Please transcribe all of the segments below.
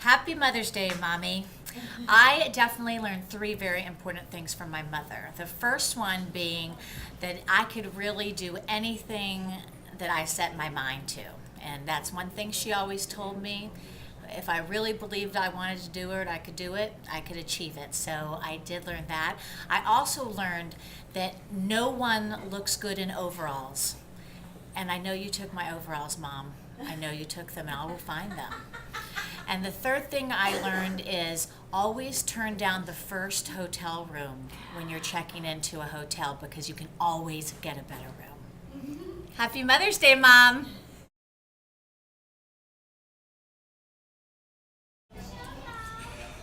Happy Mother's Day, Mommy. I definitely learned three very important things from my mother. The first one being that I could really do anything that I set my mind to. And that's one thing she always told me. If I really believed I wanted to do it, I could do it, I could achieve it. So I did learn that. I also learned that no one looks good in overalls. And I know you took my overalls, Mom. I know you took them, and I will find them. And the third thing I learned is always turn down the first hotel room when you're checking into a hotel because you can always get a better room. Happy Mother's Day, Mom.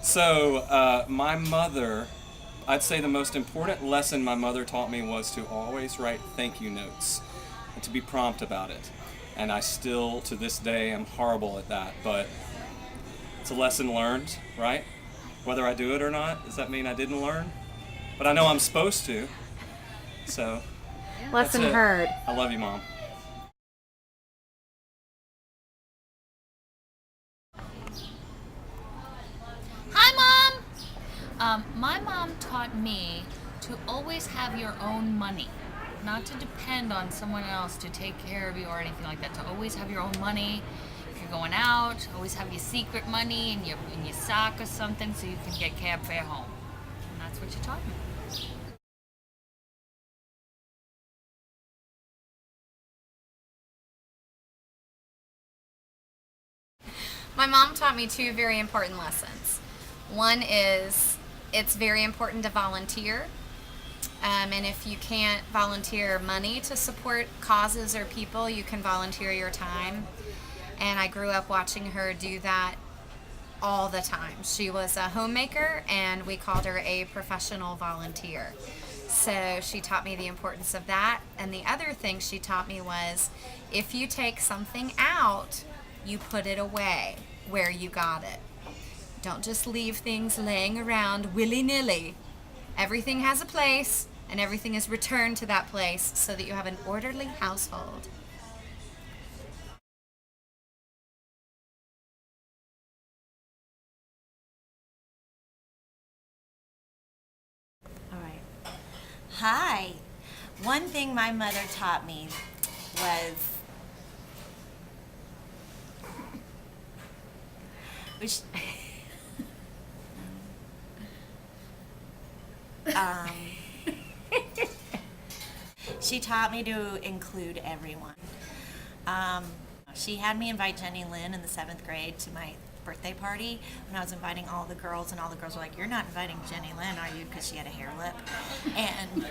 So, my mother, I'd say the most important lesson my mother taught me was to always write thank you notes and to be prompt about it. And I still, to this day, am horrible at that, but it's a lesson learned, right? Whether I do it or not, does that mean I didn't learn? But I know I'm supposed to, so Lesson that's it. heard. I love you, Mom. Hi, Mom! My mom taught me to always have your own money, not to depend on someone else to take care of you or anything like that. To always have your own money. If you're going out, always have your secret money in your sock or something so you can get cab fare home. And that's what she taught me. My mom taught me two very important lessons. One is it's very important to volunteer. And if you can't volunteer money to support causes or people, you can volunteer your time. And I grew up watching her do that all the time. She was a homemaker, and we called her a professional volunteer. So she taught me the importance of that. And the other thing she taught me was if you take something out, you put it away where you got it. Don't just leave things laying around willy-nilly. Everything has a place, and everything is returned to that place so that you have an orderly household. All right. Hi. One thing my mother taught me was which um, she taught me to include everyone. Um, she had me invite Jenny Lynn in the 7th grade to my birthday party when I was inviting all the girls, and all the girls were like, "You're not inviting Jenny Lynn, are you?" Because she had a hair lip. And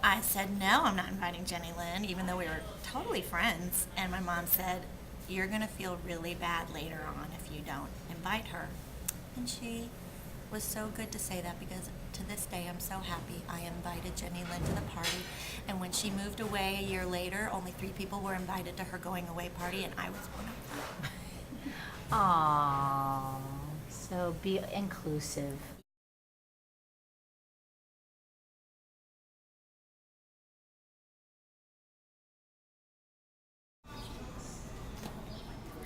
I said, "No, I'm not inviting Jenny Lynn," even though we were totally friends. And my mom said, "You're going to feel really bad later on if you don't invite her." And she was so good to say that because to this day I'm so happy I invited Jenny Lynn to the party. And when she moved away a year later, only 3 people were invited to her going away party, and I was one of them. Aww. So be inclusive.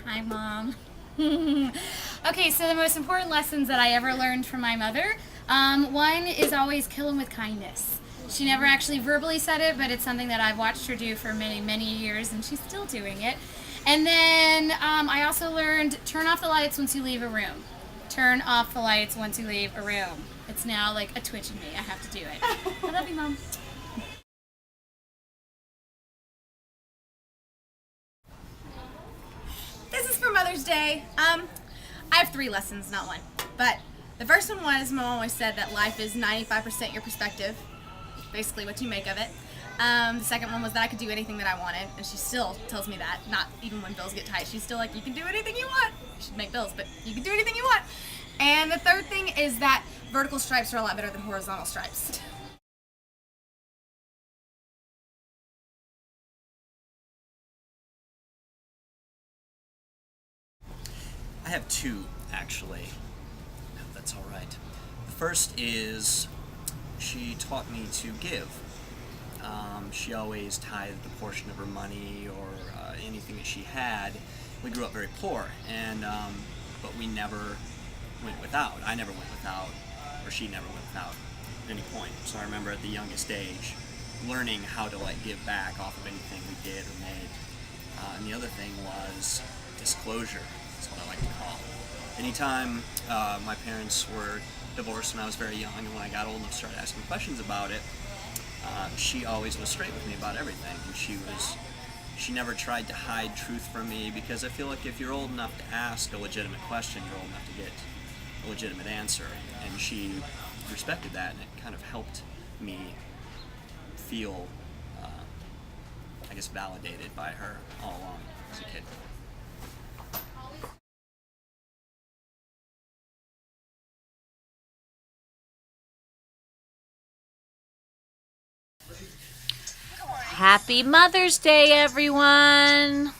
Hi, Mom. Okay, so the most important lessons that I ever learned from my mother, one is always kill 'em with kindness. She never actually verbally said it, but it's something that I've watched her do for many, many years, and she's still doing it. And then I also learned turn off the lights once you leave a room. Turn off the lights once you leave a room. It's now like a twitch in me. I have to do it. I love you, Mom. This is for Mother's Day. I have 3 lessons, not one. But the first one was my mom always said that life is 95% your perspective, basically what you make of it. The second one was that I could do anything that I wanted, and she still tells me that, not even when bills get tight. She's still like, you can do anything you want. You should make bills, but you can do anything you want. And the third thing is that vertical stripes are a lot better than horizontal stripes. I have 2, actually. If that's all right. The first is she taught me to give. She always tithed a portion of her money or anything that she had. We grew up very poor, and but we never went without. I never went without, or she never went without at any point. So I remember at the youngest age learning how to like give back off of anything we did or made. And the other thing was disclosure. That's what I like to call it. Anytime my parents were divorced when I was very young, and when I got old enough to start asking questions about it, she always was straight with me about everything, and she never tried to hide truth from me, because I feel like if you're old enough to ask a legitimate question, you're old enough to get a legitimate answer, and she respected that, and it kind of helped me feel, I guess, validated by her all along as a kid. Happy Mother's Day, everyone!